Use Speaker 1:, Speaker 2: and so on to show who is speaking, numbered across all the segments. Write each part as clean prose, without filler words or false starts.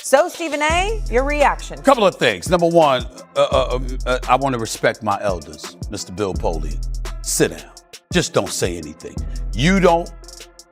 Speaker 1: So, Stephen A., your reaction?
Speaker 2: A couple of things. Number one, I want to respect my elders, Mr. Bill Belichick. Sit down. Just don't say anything. You don't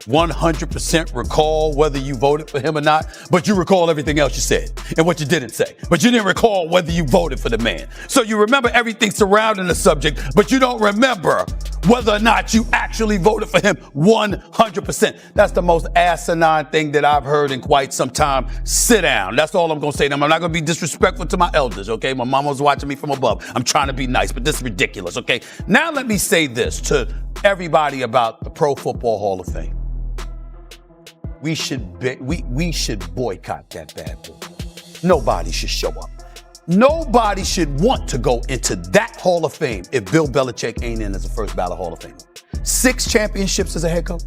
Speaker 2: 100% recall whether you voted for him or not, but you recall everything else you said and what you didn't say. But you didn't recall whether you voted for the man. So you remember everything surrounding the subject, but you don't remember whether or not you actually voted for him 100%. That's the most asinine thing that I've heard in quite some time. Sit down. That's all I'm going to say. I'm not going to be disrespectful to my elders, okay? My mama was watching me from above. I'm trying to be nice, but this is ridiculous, okay? Now let me say this to everybody about the Pro Football Hall of Fame. We should boycott that bad boy. Nobody should show up. Nobody should want to go into that Hall of Fame if Bill Belichick ain't in as a first-ballot Hall of Famer. 6 championships as a head coach,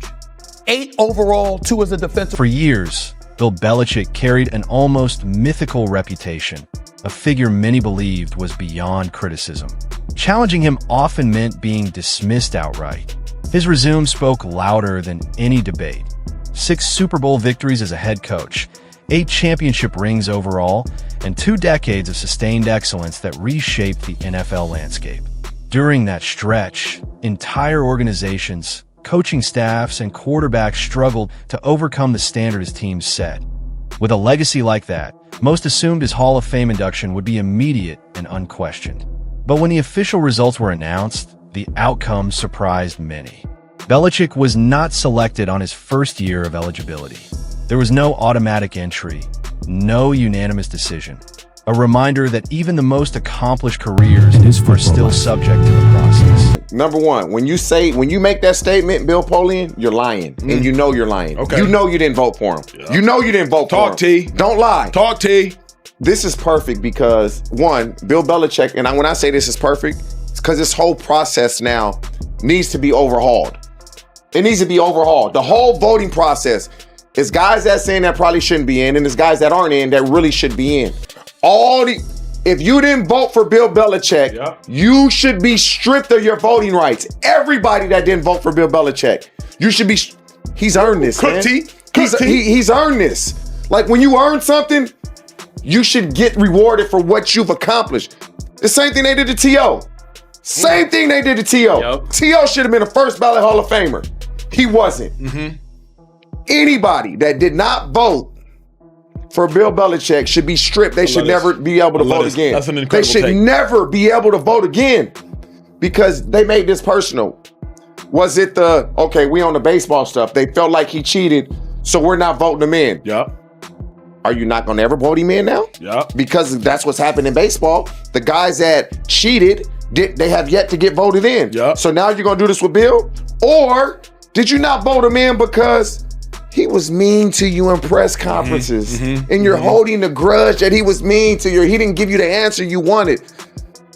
Speaker 2: 8 overall, 2 as a defensive.
Speaker 3: For years, Bill Belichick carried an almost mythical reputation, a figure many believed was beyond criticism. Challenging him often meant being dismissed outright. His resume spoke louder than any debate. 6 Super Bowl victories as a head coach, 8 championship rings overall, and 2 decades of sustained excellence that reshaped the NFL landscape. During that stretch, entire organizations, coaching staffs, and quarterbacks struggled to overcome the standard his teams set. With a legacy like that, most assumed his Hall of Fame induction would be immediate and unquestioned. But when the official results were announced, the outcome surprised many. Belichick was not selected on his first year of eligibility. There was no automatic entry, no unanimous decision. A reminder that even the most accomplished careers are still subject to the process.
Speaker 4: Number one, when you make that statement, Bill Polian, you're lying. And you know you're lying. Okay. You know you didn't vote for him. Yeah. You know you didn't vote for him.
Speaker 5: Talk T.
Speaker 4: Don't lie.
Speaker 5: Talk T.
Speaker 4: This is perfect because, one, Bill Belichick, and when I say this is perfect, it's because this whole process now needs to be overhauled. It needs to be overhauled. The whole voting process is guys that's in that probably shouldn't be in, and there's guys that aren't in that really should be in. If you didn't vote for Bill Belichick, you should be stripped of your voting rights. Everybody that didn't vote for Bill Belichick, you should be. He's earned this, man. He's earned this. Like when you earn something, you should get rewarded for what you've accomplished. The same thing they did to T.O. Same thing they did to T.O. T.O. should have been a first ballot Hall of Famer. He wasn't. Anybody that did not vote for Bill Belichick should be stripped. They should never be able to vote again.
Speaker 5: That's an incredible
Speaker 4: They should never be able to vote again because they made this personal. Was it okay, we on the baseball stuff. They felt like he cheated, so we're not voting him in. Are you not going to ever vote him in now? Because that's what's happened in baseball. The guys that cheated, they have yet to get voted in. So now you're going to do this with Bill? Or did you not vote him in because he was mean to you in press conferences and you're holding the grudge that he was mean to you? He didn't give you the answer you wanted.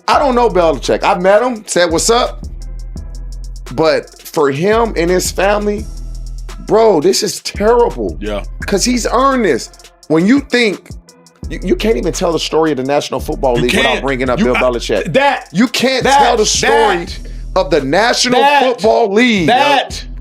Speaker 4: I don't know Belichick. I met him, said what's up. But for him and his family, bro, this is terrible. Because he's earned this. When you think, you can't even tell the story of the National Football League without bringing up Bill Belichick. You can't tell the story of the National Football League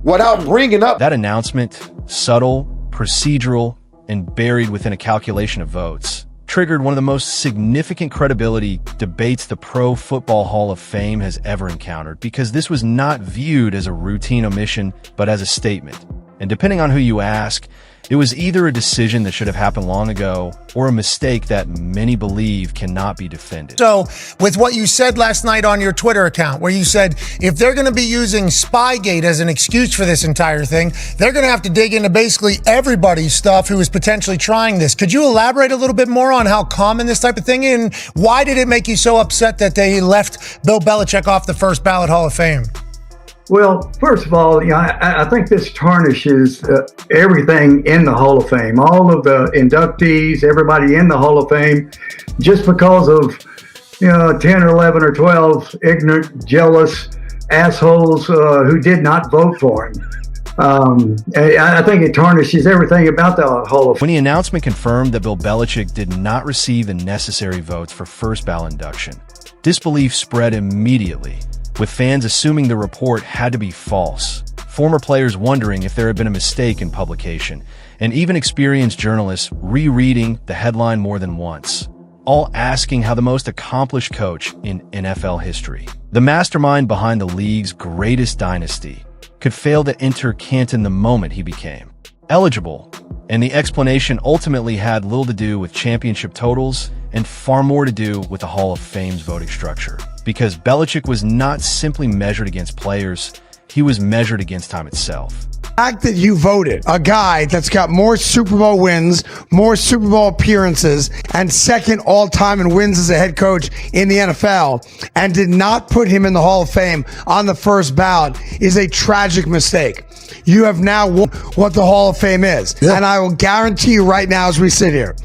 Speaker 4: without bringing up.
Speaker 3: That announcement, subtle, procedural, and buried within a calculation of votes, triggered one of the most significant credibility debates the Pro Football Hall of Fame has ever encountered, because this was not viewed as a routine omission, but as a statement. And depending on who you ask, it was either a decision that should have happened long ago or a mistake that many believe cannot be defended.
Speaker 6: So with what you said last night on your Twitter account, where you said if they're going to be using Spygate as an excuse for this entire thing, they're going to have to dig into basically everybody's stuff who is potentially trying this. Could you elaborate a little bit more on how common this type of thing is, and why did it make you so upset that they left Bill Belichick off the first ballot Hall of Fame?
Speaker 7: Well, first of all, I think this tarnishes everything in the Hall of Fame. All of the inductees, everybody in the Hall of Fame, just because of 10 or 11 or 12 ignorant, jealous assholes who did not vote for him. I think it tarnishes everything about the Hall of Fame.
Speaker 3: When the announcement confirmed that Bill Belichick did not receive the necessary votes for first ballot induction, disbelief spread immediately, with fans assuming the report had to be false, former players wondering if there had been a mistake in publication, and even experienced journalists rereading the headline more than once, all asking how the most accomplished coach in NFL history, the mastermind behind the league's greatest dynasty, could fail to enter Canton the moment he became eligible. And the explanation ultimately had little to do with championship totals and far more to do with the Hall of Fame's voting structure. Because Belichick was not simply measured against players, he was measured against time itself.
Speaker 5: The fact that you voted a guy that's got more Super Bowl wins, more Super Bowl appearances, and second all-time in wins as a head coach in the NFL, and did not put him in the Hall of Fame on the first ballot is a tragic mistake. You have now won what the Hall of Fame is. Yeah. And I will guarantee you right now as we sit here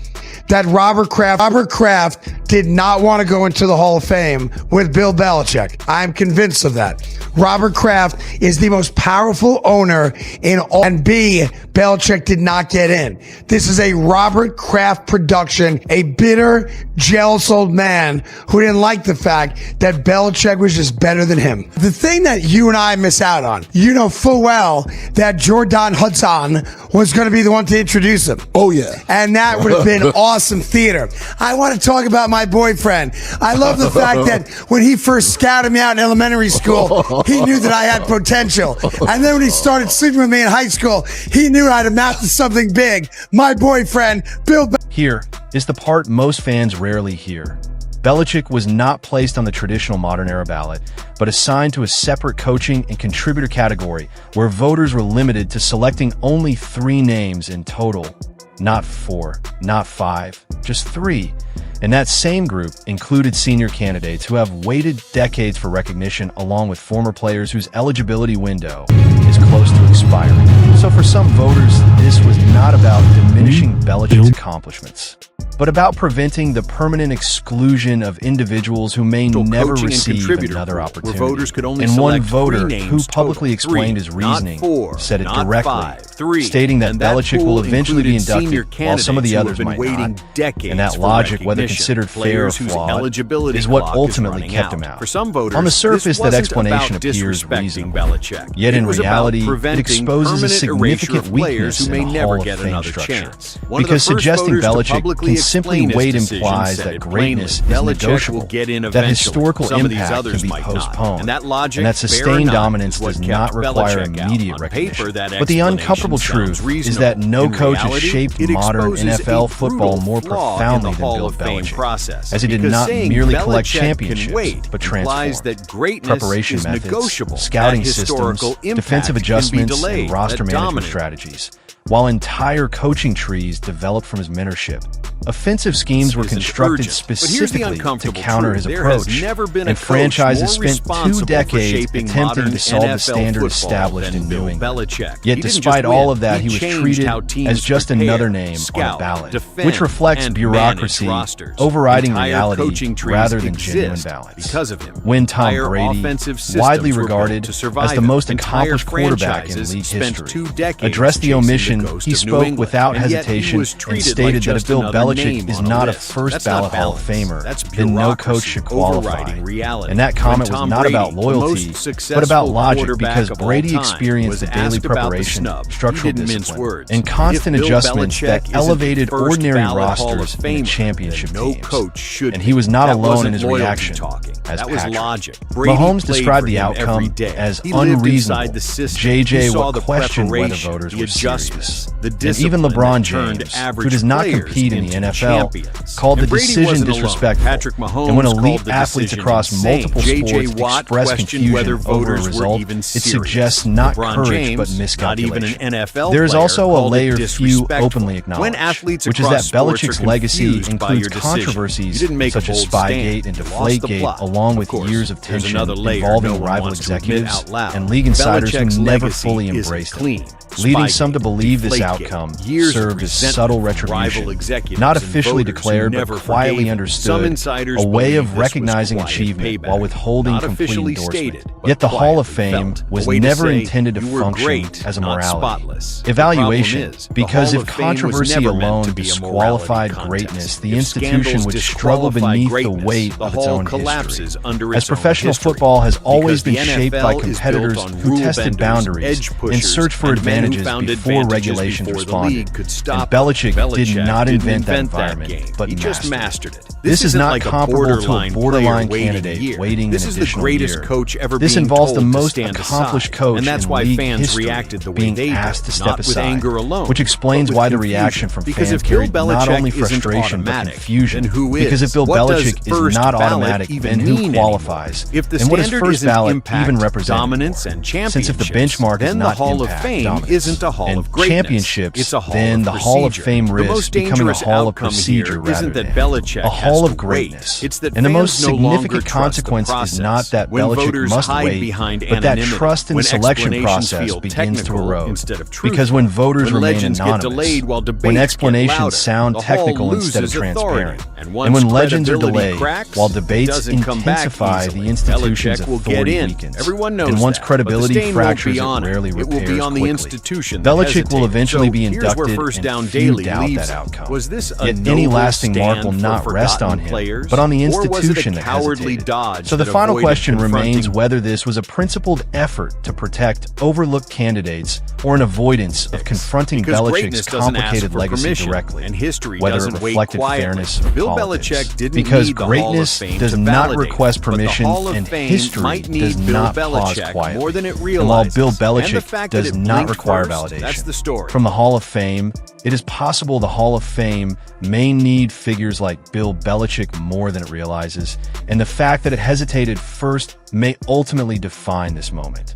Speaker 5: that Robert Kraft did not want to go into the Hall of Fame with Bill Belichick. I'm convinced of that. Robert Kraft is the most powerful owner in all, and B, Belichick did not get in. This is a Robert Kraft production, a bitter, jealous old man who didn't like the fact that Belichick was just better than him. The thing that you and I miss out on, you know full well that Jordan Hudson was going to be the one to introduce him.
Speaker 8: Oh, yeah.
Speaker 5: And that would have been awesome theater. I want to talk about my boyfriend. I love the fact that when he first scouted me out in elementary school, he knew that I had potential. And then when he started sleeping with me in high school, he knew I'd amount to something big. My boyfriend, Bill.
Speaker 3: Here is the part most fans rarely hear. Belichick was not placed on the traditional modern era ballot, but assigned to a separate coaching and contributor category where voters were limited to selecting only 3 names in total. Not 4, not 5, just 3. And that same group included senior candidates who have waited decades for recognition, along with former players whose eligibility window is close to expiring. So for some voters, this was not about diminishing Belichick's accomplishments, but about preventing the permanent exclusion of individuals who may never receive another opportunity.
Speaker 9: Voters could only
Speaker 3: and one
Speaker 9: select
Speaker 3: voter
Speaker 9: 3
Speaker 3: who publicly explained his reasoning said it directly, stating that Belichick will eventually be inducted while some of the others might not. And that logic, whether considered fair or flawed, is what ultimately kept him out.
Speaker 9: For some voters,
Speaker 3: on the surface, that explanation
Speaker 9: appears
Speaker 3: appears reasonable.
Speaker 9: Belichick.
Speaker 3: Yet in reality, it
Speaker 9: preventing
Speaker 3: exposes a
Speaker 9: permanent
Speaker 3: significant
Speaker 9: erasure of players
Speaker 3: weakness
Speaker 9: who
Speaker 3: in
Speaker 9: may
Speaker 3: the
Speaker 9: never
Speaker 3: Hall of
Speaker 9: get
Speaker 3: Fame
Speaker 9: another
Speaker 3: structure.
Speaker 9: chance. One of the
Speaker 3: Because
Speaker 9: first
Speaker 3: suggesting
Speaker 9: voters to
Speaker 3: Belichick
Speaker 9: publicly
Speaker 3: can simply
Speaker 9: explain his
Speaker 3: wait
Speaker 9: decision
Speaker 3: implies
Speaker 9: said
Speaker 3: that
Speaker 9: it
Speaker 3: greatness
Speaker 9: plainly.
Speaker 3: is
Speaker 9: Belichick
Speaker 3: negotiable,
Speaker 9: will get in
Speaker 3: that
Speaker 9: eventually.
Speaker 3: historical
Speaker 9: Some of these
Speaker 3: impact
Speaker 9: others
Speaker 3: can be
Speaker 9: might not.
Speaker 3: postponed,
Speaker 9: And that logic,
Speaker 3: and that
Speaker 9: fair or
Speaker 3: sustained
Speaker 9: not,
Speaker 3: dominance
Speaker 9: is what
Speaker 3: does not
Speaker 9: kept
Speaker 3: require
Speaker 9: Belichick out.
Speaker 3: immediate
Speaker 9: On
Speaker 3: recognition.
Speaker 9: paper, that
Speaker 3: But the
Speaker 9: explanation
Speaker 3: uncomfortable
Speaker 9: sounds
Speaker 3: truth is that
Speaker 9: reasonable.
Speaker 3: no
Speaker 9: In
Speaker 3: coach has
Speaker 9: reality,
Speaker 3: shaped
Speaker 9: it
Speaker 3: modern
Speaker 9: exposes
Speaker 3: NFL
Speaker 9: a
Speaker 3: football
Speaker 9: brutal
Speaker 3: more
Speaker 9: flaw
Speaker 3: profoundly
Speaker 9: in the
Speaker 3: than
Speaker 9: Hall
Speaker 3: Bill
Speaker 9: of Fame
Speaker 3: Belichick,
Speaker 9: process,
Speaker 3: as he did
Speaker 9: because
Speaker 3: not
Speaker 9: saying
Speaker 3: merely collect
Speaker 9: Belichick
Speaker 3: championships,
Speaker 9: can wait
Speaker 3: but
Speaker 9: implies
Speaker 3: transform.
Speaker 9: that greatness
Speaker 3: Preparation
Speaker 9: is
Speaker 3: methods,
Speaker 9: negotiable,
Speaker 3: scouting
Speaker 9: that
Speaker 3: systems,
Speaker 9: historical impact
Speaker 3: defensive
Speaker 9: can be
Speaker 3: adjustments,
Speaker 9: delayed,
Speaker 3: and roster
Speaker 9: that
Speaker 3: management
Speaker 9: dominant
Speaker 3: strategies, while entire coaching trees developed from his mentorship. Offensive schemes were constructed specifically to counter his approach, and franchises spent 2 decades attempting to solve the standard established in New England. Yet despite all of that, he was treated as just another name on a ballot, which reflects bureaucracy overriding reality rather than genuine balance. When Tom Brady, widely regarded as the most accomplished quarterback in league history, addressed the omission, he spoke without hesitation and stated that if Bill Belichick is not a first-ballot Hall of Famer, then no coach should qualify. And that comment was not about loyalty, but about logic, because Brady experienced the daily preparation, structural discipline, and constant adjustments that elevated ordinary rosters into championship teams. And he was not alone in his reaction as Patrick. Mahomes described the outcome as unreasonable. JJ would question whether voters were serious. And even LeBron James, who does not compete in the NFL, called the decision disrespectful. And when elite athletes across multiple sports express confusion over a result, it suggests not courage but miscalculation. There is also a layer few openly acknowledge, which is that Belichick's legacy includes controversies such as Spygate and Deflategate, along with years of tension involving rival executives and league insiders who never fully embraced it, leading some to believe this outcome served as subtle retribution, not officially declared but quietly understood, a way of recognizing achievement while withholding complete endorsement. Yet the Hall of Fame was never intended to function as a morality evaluation, because if controversy alone disqualified greatness, the institution would struggle beneath the weight of its own history. As professional football has always been shaped by competitors who tested boundaries and searched for advantages advantages before regulations responded. And Belichick did not invent that environment, but
Speaker 8: he just
Speaker 3: mastered
Speaker 8: mastered it.
Speaker 3: This is not
Speaker 8: like
Speaker 3: comparable to a borderline
Speaker 8: player
Speaker 3: candidate waiting
Speaker 8: This
Speaker 3: an
Speaker 8: is the
Speaker 3: additional
Speaker 8: greatest
Speaker 3: year.
Speaker 8: coach ever
Speaker 3: This
Speaker 8: being
Speaker 3: involves the
Speaker 8: told to
Speaker 3: most
Speaker 8: stand
Speaker 3: accomplished
Speaker 8: aside.
Speaker 3: coach
Speaker 8: and that's
Speaker 3: in
Speaker 8: why
Speaker 3: league
Speaker 8: fans
Speaker 3: history
Speaker 8: reacted the way
Speaker 3: being
Speaker 8: they
Speaker 3: asked
Speaker 8: did,
Speaker 3: to step
Speaker 8: not with
Speaker 3: aside,
Speaker 8: anger alone,
Speaker 3: which explains
Speaker 8: but
Speaker 3: why
Speaker 8: with
Speaker 3: the
Speaker 8: confusion.
Speaker 3: reaction from
Speaker 8: Because
Speaker 3: fans
Speaker 8: if Bill
Speaker 3: carried not
Speaker 8: Belichick
Speaker 3: only
Speaker 8: isn't
Speaker 3: frustration but
Speaker 8: automatic,
Speaker 3: confusion.
Speaker 8: then who
Speaker 3: Because
Speaker 8: is?
Speaker 3: if Bill
Speaker 8: What does
Speaker 3: Belichick is
Speaker 8: first
Speaker 3: not
Speaker 8: ballot
Speaker 3: automatic,
Speaker 8: even
Speaker 3: then who
Speaker 8: mean
Speaker 3: qualifies?
Speaker 8: If the
Speaker 3: And what does
Speaker 8: standard
Speaker 3: first
Speaker 8: isn't
Speaker 3: ballot
Speaker 8: impact,
Speaker 3: even represent
Speaker 8: dominance,
Speaker 3: anymore?
Speaker 8: and
Speaker 3: Since if the
Speaker 8: championships,
Speaker 3: benchmark is
Speaker 8: then the
Speaker 3: not
Speaker 8: Hall of
Speaker 3: impact,
Speaker 8: Fame
Speaker 3: dominance,
Speaker 8: isn't a Hall
Speaker 3: and
Speaker 8: of Greatness.
Speaker 3: championships,
Speaker 8: It's a Hall
Speaker 3: then
Speaker 8: of
Speaker 3: the Hall of
Speaker 8: procedure.
Speaker 3: Fame
Speaker 8: The
Speaker 3: risks
Speaker 8: most
Speaker 3: becoming a
Speaker 8: dangerous
Speaker 3: Hall of
Speaker 8: outcome
Speaker 3: procedure
Speaker 8: here
Speaker 3: rather
Speaker 8: isn't that
Speaker 3: than
Speaker 8: Belichick
Speaker 3: a Hall
Speaker 8: has
Speaker 3: of
Speaker 8: to wait.
Speaker 3: greatness.
Speaker 8: It's that
Speaker 3: And the
Speaker 8: fans
Speaker 3: most
Speaker 8: no longer
Speaker 3: significant
Speaker 8: trust the
Speaker 3: consequence is
Speaker 8: process.
Speaker 3: not that
Speaker 8: When
Speaker 3: Belichick
Speaker 8: voters
Speaker 3: must
Speaker 8: hide
Speaker 3: wait,
Speaker 8: behind
Speaker 3: but that
Speaker 8: anonymity,
Speaker 3: trust in the
Speaker 8: when
Speaker 3: selection
Speaker 8: explanations
Speaker 3: process
Speaker 8: feel
Speaker 3: begins to
Speaker 8: technical
Speaker 3: erode.
Speaker 8: instead of truthful,
Speaker 3: Because when voters
Speaker 8: when
Speaker 3: remain
Speaker 8: legends
Speaker 3: anonymous,
Speaker 8: get delayed while debates
Speaker 3: when
Speaker 8: get
Speaker 3: explanations
Speaker 8: louder,
Speaker 3: sound
Speaker 8: the Hall
Speaker 3: technical instead of
Speaker 8: loses authority.
Speaker 3: transparent,
Speaker 8: And
Speaker 3: and when
Speaker 8: once
Speaker 3: legends are
Speaker 8: credibility
Speaker 3: delayed
Speaker 8: cracks,
Speaker 3: while
Speaker 8: it
Speaker 3: debates
Speaker 8: doesn't come back
Speaker 3: intensify,
Speaker 8: easily.
Speaker 3: the institution's
Speaker 8: Belichick will get
Speaker 3: authority
Speaker 8: in.
Speaker 3: weakens.
Speaker 8: Everyone knows
Speaker 3: And once
Speaker 8: that. But
Speaker 3: credibility
Speaker 8: the stain
Speaker 3: fractures,
Speaker 8: won't be
Speaker 3: it
Speaker 8: on
Speaker 3: rarely
Speaker 8: it. It will
Speaker 3: repairs
Speaker 8: be on the
Speaker 3: quickly.
Speaker 8: institution that
Speaker 3: Belichick will
Speaker 8: hesitated.
Speaker 3: eventually
Speaker 8: So
Speaker 3: be
Speaker 8: here's where
Speaker 3: inducted,
Speaker 8: First Down
Speaker 3: and
Speaker 8: Daily
Speaker 3: few doubt
Speaker 8: leaves
Speaker 3: that
Speaker 8: it.
Speaker 3: outcome.
Speaker 8: Was this a
Speaker 3: Yet any
Speaker 8: noble
Speaker 3: lasting mark will
Speaker 8: stand
Speaker 3: not
Speaker 8: for
Speaker 3: rest on
Speaker 8: forgotten
Speaker 3: him,
Speaker 8: players,
Speaker 3: but on the
Speaker 8: or was it a
Speaker 3: institution that
Speaker 8: cowardly
Speaker 3: hesitated.
Speaker 8: dodge
Speaker 3: So the
Speaker 8: that
Speaker 3: final
Speaker 8: avoided
Speaker 3: question remains
Speaker 8: confronting
Speaker 3: whether this was a principled effort to protect overlooked candidates or an avoidance of confronting
Speaker 8: Because
Speaker 3: Belichick's
Speaker 8: greatness doesn't ask
Speaker 3: complicated
Speaker 8: for
Speaker 3: legacy
Speaker 8: permission,
Speaker 3: directly,
Speaker 8: and history
Speaker 3: whether it
Speaker 8: doesn't wait
Speaker 3: reflected
Speaker 8: quietly.
Speaker 3: fairness or
Speaker 8: Bill
Speaker 3: politics.
Speaker 8: Belichick didn't
Speaker 3: Because
Speaker 8: need the
Speaker 3: greatness
Speaker 8: Hall of Fame
Speaker 3: does
Speaker 8: to
Speaker 3: not
Speaker 8: validate,
Speaker 3: request
Speaker 8: but the
Speaker 3: permission,
Speaker 8: Hall of
Speaker 3: and
Speaker 8: Fame
Speaker 3: history
Speaker 8: might need
Speaker 3: does
Speaker 8: Bill
Speaker 3: not pause
Speaker 8: Belichick
Speaker 3: quietly.
Speaker 8: more than it
Speaker 3: And while
Speaker 8: realizes.
Speaker 3: Bill
Speaker 8: And the
Speaker 3: Belichick
Speaker 8: fact that
Speaker 3: does
Speaker 8: it
Speaker 3: not
Speaker 8: blinked
Speaker 3: require
Speaker 8: first,
Speaker 3: validation
Speaker 8: that's the story.
Speaker 3: from the Hall of Fame, it is possible the Hall of Fame may need figures like Bill Belichick more than it realizes, and the fact that it hesitated first may ultimately define this moment.